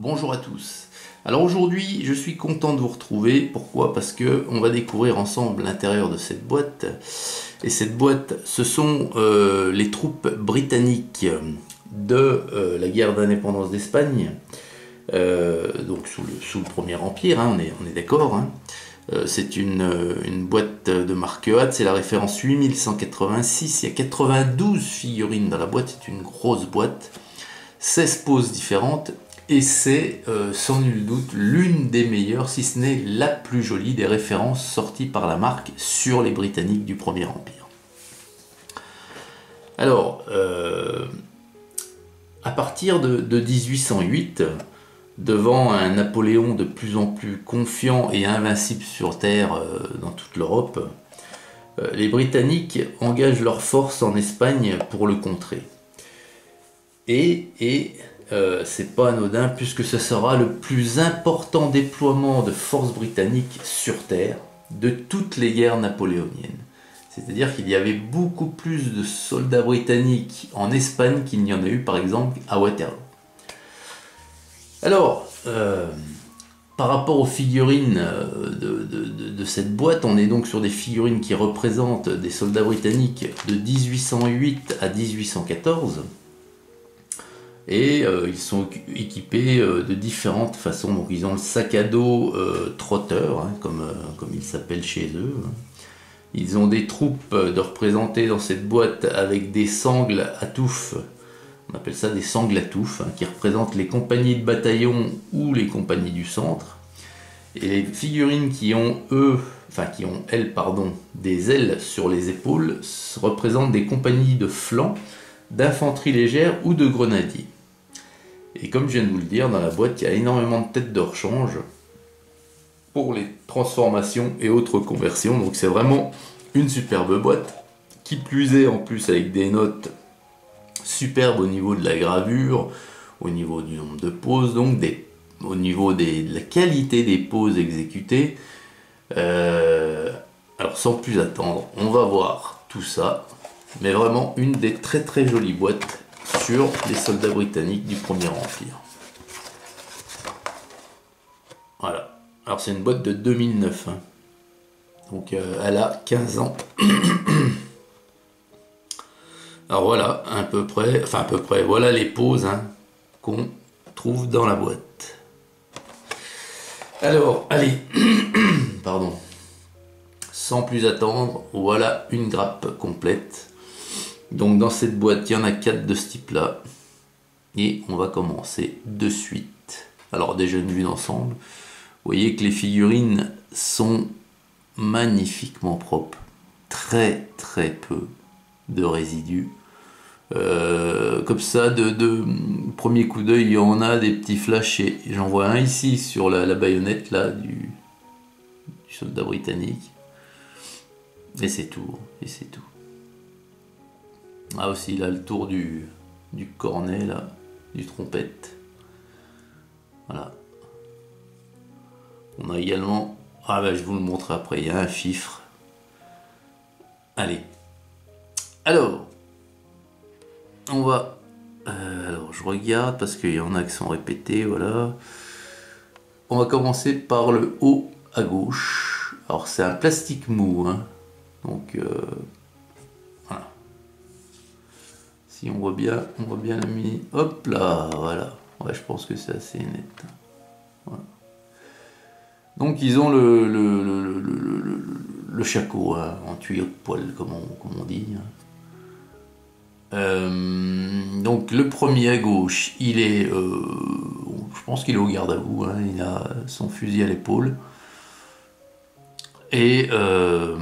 Bonjour à tous. Alors aujourd'hui, je suis content de vous retrouver. Pourquoi? Parce que on va découvrir ensemble l'intérieur de cette boîte. Et cette boîte, ce sont les troupes britanniques de la guerre d'indépendance d'Espagne. Donc sous le Premier Empire, hein, on est d'accord. Hein. C'est une boîte de marque EAT, c'est la référence 8186. Il y a 92 figurines dans la boîte, c'est une grosse boîte. 16 poses différentes. Et c'est sans nul doute l'une des meilleures, si ce n'est la plus jolie des références sorties par la marque sur les Britanniques du Premier Empire. Alors, à partir de 1808, devant un Napoléon de plus en plus confiant et invincible sur Terre dans toute l'Europe, les Britanniques engagent leurs forces en Espagne pour le contrer. C'est pas anodin puisque ce sera le plus important déploiement de forces britanniques sur Terre de toutes les guerres napoléoniennes. C'est-à-dire qu'il y avait beaucoup plus de soldats britanniques en Espagne qu'il n'y en a eu par exemple à Waterloo. Alors, par rapport aux figurines de cette boîte, on est donc sur des figurines qui représentent des soldats britanniques de 1808 à 1814. Et ils sont équipés de différentes façons. Donc ils ont le sac à dos trotteur, hein, comme il s'appelle chez eux. Ils ont des troupes de représentées dans cette boîte avec des sangles à touffe. On appelle ça des sangles à touffe, hein, qui représentent les compagnies de bataillon ou les compagnies du centre. Et les figurines qui ont elles, des ailes sur les épaules, représentent des compagnies de flanc, d'infanterie légère ou de grenadiers. Et comme je viens de vous le dire, dans la boîte, il y a énormément de têtes de rechange pour les transformations et autres conversions. Donc c'est vraiment une superbe boîte, qui plus est en plus avec des notes superbes au niveau de la gravure, au niveau du nombre de poses, donc au niveau de la qualité des poses exécutées. Alors sans plus attendre, on va voir tout ça. Mais vraiment une des très très jolies boîtes sur les soldats britanniques du Premier Empire. Voilà. Alors c'est une boîte de 2009. Hein. Donc elle a 15 ans. Alors voilà, à peu près, voilà les poses hein, qu'on trouve dans la boîte. Alors, allez, pardon. Sans plus attendre, voilà une grappe complète. Donc dans cette boîte, il y en a 4 de ce type-là. Et on va commencer de suite. Alors déjà une vue d'ensemble. Vous voyez que les figurines sont magnifiquement propres. Très très peu de résidus. Comme ça, de premier coup d'œil, il y en a des petits flashs. J'en vois un ici sur la baïonnette là, du soldat britannique. Et c'est tout. Et c'est tout. Ah aussi là le tour du cornet là, du trompette. Voilà. On a également, je vous le montre après, il y a un fifre. Allez. Alors, on va, alors je regarde parce qu'il y en a qui sont répétés, voilà. On va commencer par le haut à gauche. Alors c'est un plastique mou, hein. Donc voilà. Si on voit bien la mini. Hop là, voilà. Ouais, je pense que c'est assez net. Voilà. Donc ils ont le shako hein, en tuyau de poil, comme on dit. Donc le premier à gauche, il est, je pense qu'il est au garde à vous. Hein, il a son fusil à l'épaule. Et alors,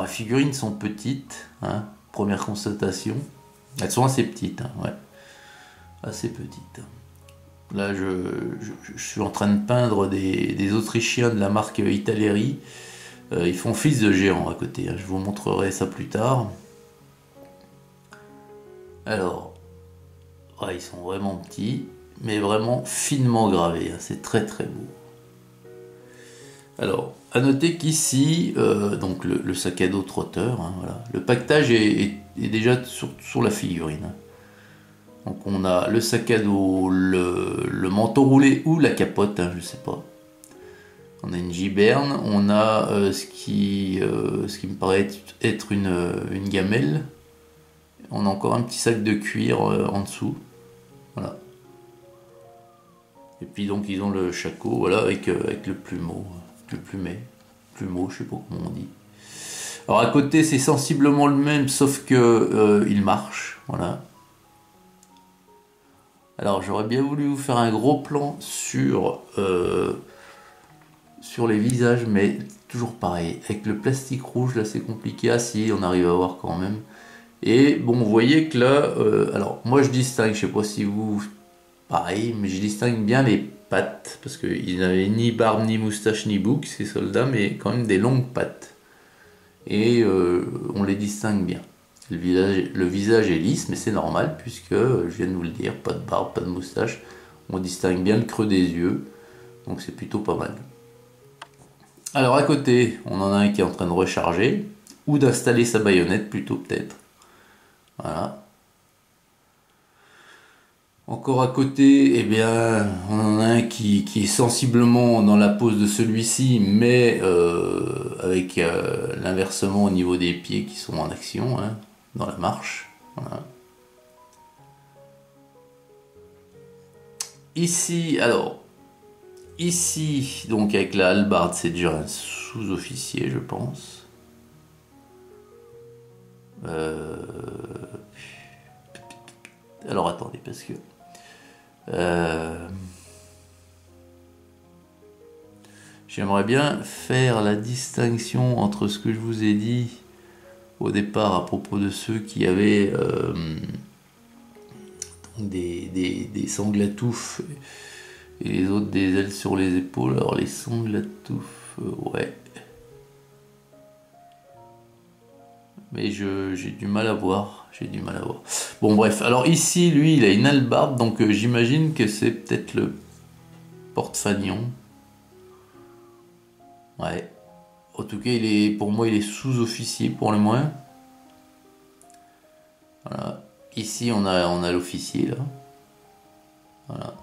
les figurines sont petites, hein, première constatation. Elles sont assez petites, hein, ouais. Assez petites. Là, je suis en train de peindre des Autrichiens de la marque Italeri. Ils font fils de géants à côté. Hein. Je vous montrerai ça plus tard. Alors, ouais, ils sont vraiment petits, mais vraiment finement gravés. Hein. C'est très très beau. Alors, à noter qu'ici, donc le sac à dos trotteur, hein, voilà. Le paquetage est déjà sur la figurine. Hein. Donc on a le sac à dos, le manteau roulé ou la capote, hein, je sais pas. On a une giberne, on a ce qui me paraît être une gamelle. On a encore un petit sac de cuir en dessous. Voilà. Et puis donc ils ont le shako, voilà, avec le plumeau, plumeau, je sais pas comment on dit. Alors à côté c'est sensiblement le même, sauf que il marche, voilà. Alors j'aurais bien voulu vous faire un gros plan sur les visages, mais toujours pareil. Avec le plastique rouge là c'est compliqué. Ah si, on arrive à voir quand même. Et bon, vous voyez que là, alors moi je distingue, je sais pas si vous, pareil, mais je distingue bien les pattes, parce qu'ils n'avaient ni barbe, ni moustache, ni bouc, ces soldats, mais quand même des longues pattes. Et on les distingue bien. Le visage est lisse, mais c'est normal, puisque, je viens de vous le dire, pas de barbe, pas de moustache. On distingue bien le creux des yeux, donc c'est plutôt pas mal. Alors à côté, on en a un qui est en train de recharger, ou d'installer sa baïonnette plutôt peut-être. Voilà. Encore à côté, eh bien, on en a un qui est sensiblement dans la pose de celui-ci, mais avec l'inversement au niveau des pieds qui sont en action, hein, dans la marche. Voilà. Ici, alors, ici, donc avec la hallebarde, c'est déjà un sous-officier, je pense. Alors attendez, parce que j'aimerais bien faire la distinction entre ce que je vous ai dit au départ à propos de ceux qui avaient des sanglatoufs et les autres des ailes sur les épaules. Alors les sanglatoufs, ouais. Mais j'ai du mal à voir. Bon bref, alors ici, lui, il a une hallebarde, donc j'imagine que c'est peut-être le porte-fanion. Ouais. En tout cas, pour moi, il est sous-officier pour le moins. Voilà. Ici, on a l'officier, là. Voilà.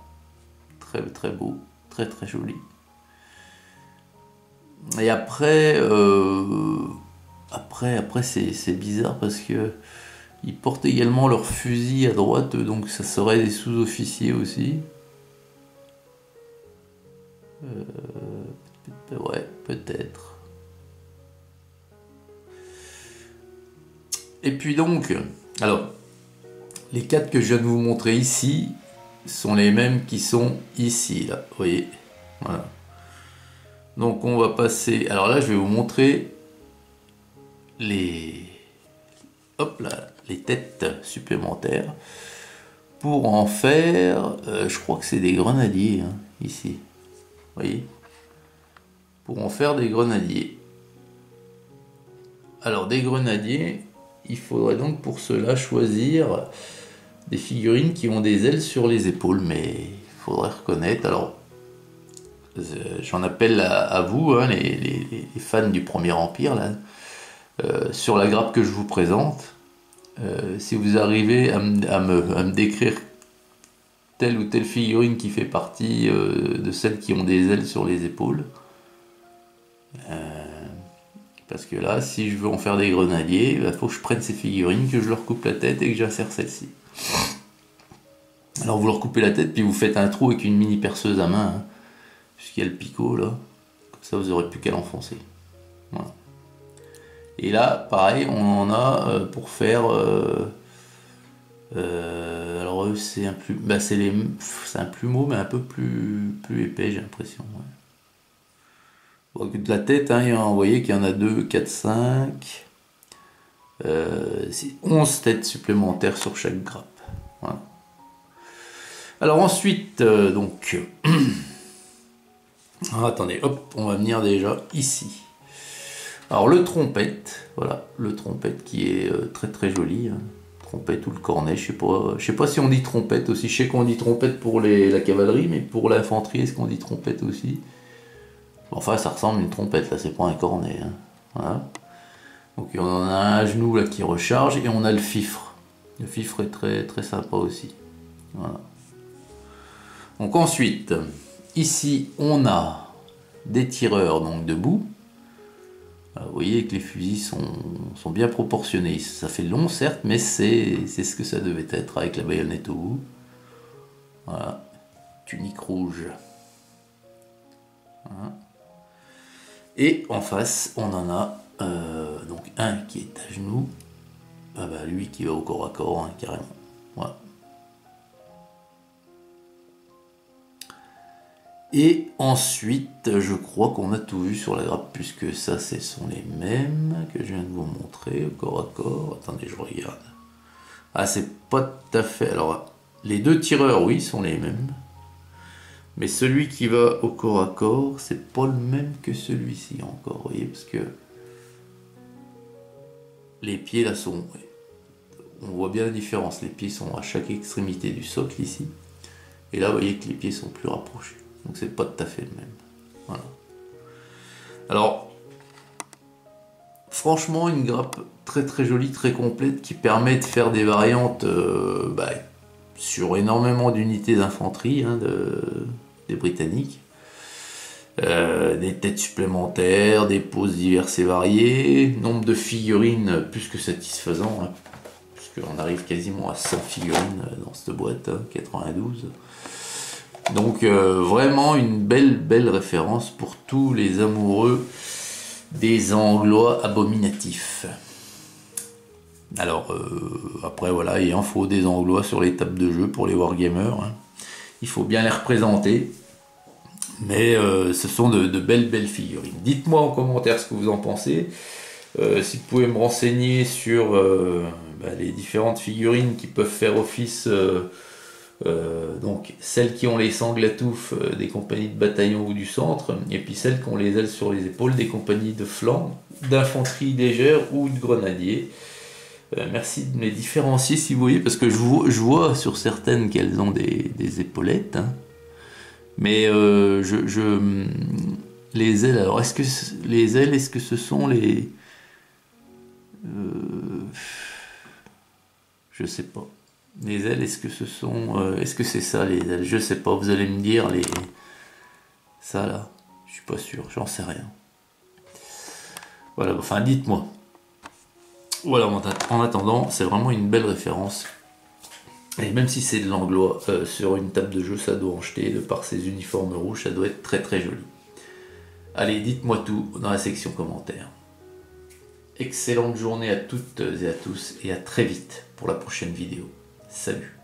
Très, très beau. Très, très joli. Et après... Après c'est bizarre parce que ils portent également leur fusil à droite, donc ça serait des sous-officiers aussi. Ouais, peut-être. Et puis donc, alors, les 4 que je viens de vous montrer ici sont les mêmes qui sont ici, là, vous voyez. Voilà. Donc on va passer. Alors là, je vais vous montrer les têtes supplémentaires pour en faire, je crois que c'est des grenadiers, hein, ici, vous voyez, pour en faire des grenadiers. Alors des grenadiers, il faudrait donc pour cela choisir des figurines qui ont des ailes sur les épaules, mais il faudrait reconnaître. Alors j'en appelle à vous, hein, les fans du Premier Empire là. Sur la grappe que je vous présente, si vous arrivez à me décrire telle ou telle figurine qui fait partie de celles qui ont des ailes sur les épaules, parce que là, si je veux en faire des grenadiers, il faut que je prenne ces figurines, que je leur coupe la tête et que j'insère celle-ci. Alors vous leur coupez la tête, puis vous faites un trou avec une mini perceuse à main, hein, puisqu'il y a le picot là, comme ça vous n'aurez plus qu'à l'enfoncer. Voilà. Et là, pareil, on en a pour faire. Alors eux, c'est un c'est un plumeau, mais un peu plus épais, j'ai l'impression. Ouais. Bon, de la tête, hein, vous voyez qu'il y en a 2, 4, 5. C'est 11 têtes supplémentaires sur chaque grappe. Voilà. Alors ensuite, donc. Alors, attendez, hop, on va venir déjà ici. Alors le trompette, voilà, le trompette qui est très très joli, hein. Trompette ou le cornet, je sais pas si on dit trompette aussi, je sais qu'on dit trompette pour la cavalerie, mais pour l'infanterie, est-ce qu'on dit trompette aussi? Enfin, ça ressemble à une trompette, là, c'est pas un cornet, hein. Voilà. Donc on en a un à genoux là qui recharge, et on a le fifre. Le fifre est très très sympa aussi. Voilà. Donc ensuite, ici on a des tireurs donc debout. Vous voyez que les fusils sont bien proportionnés. Ça fait long certes, mais c'est ce que ça devait être avec la baïonnette au bout. Voilà, tunique rouge. Voilà. Et en face, on en a donc un qui est à genoux. Ah bah lui qui va au corps à corps, hein, carrément. Voilà. Et ensuite, je crois qu'on a tout vu sur la grappe, puisque ça, ce sont les mêmes que je viens de vous montrer, au corps à corps. Attendez, je regarde. Ah, c'est pas tout à fait... Alors, les deux tireurs, oui, sont les mêmes. Mais celui qui va au corps à corps, c'est pas le même que celui-ci encore, vous voyez, parce que... Les pieds, là, sont... On voit bien la différence. Les pieds sont à chaque extrémité du socle, ici. Et là, vous voyez que les pieds sont plus rapprochés. Donc c'est pas tout à fait le même. Voilà. Alors, franchement, une grappe très très jolie, très complète, qui permet de faire des variantes sur énormément d'unités d'infanterie hein, des Britanniques. Des têtes supplémentaires, des poses diverses et variées, nombre de figurines plus que satisfaisant, hein, puisqu'on arrive quasiment à 100 figurines dans cette boîte, hein, 92. Donc vraiment une belle référence pour tous les amoureux des Anglois abominatifs. Alors après voilà, il en faut des Anglois sur les tables de jeu pour les wargamers. Hein. Il faut bien les représenter. Mais ce sont de belles figurines. Dites-moi en commentaire ce que vous en pensez. Si vous pouvez me renseigner sur les différentes figurines qui peuvent faire office... donc celles qui ont les sanglatoufs des compagnies de bataillon ou du centre, et puis celles qui ont les ailes sur les épaules des compagnies de flanc, d'infanterie légère ou de grenadiers. Merci de me les différencier si vous voyez, parce que je vois sur certaines qu'elles ont des épaulettes, hein. Mais les ailes, alors est-ce que les ailes, est-ce que ce sont les... je sais pas. Les ailes, est-ce que ce sont... est-ce que c'est ça les ailes? Je sais pas, vous allez me dire les... Ça là, je suis pas sûr, j'en sais rien. Voilà, enfin dites-moi. Voilà, en attendant, c'est vraiment une belle référence. Et même si c'est de l'anglois, sur une table de jeu, ça doit en jeter, de par ses uniformes rouges, ça doit être très très joli. Allez, dites-moi tout dans la section commentaires. Excellente journée à toutes et à tous, et à très vite pour la prochaine vidéo. Salut!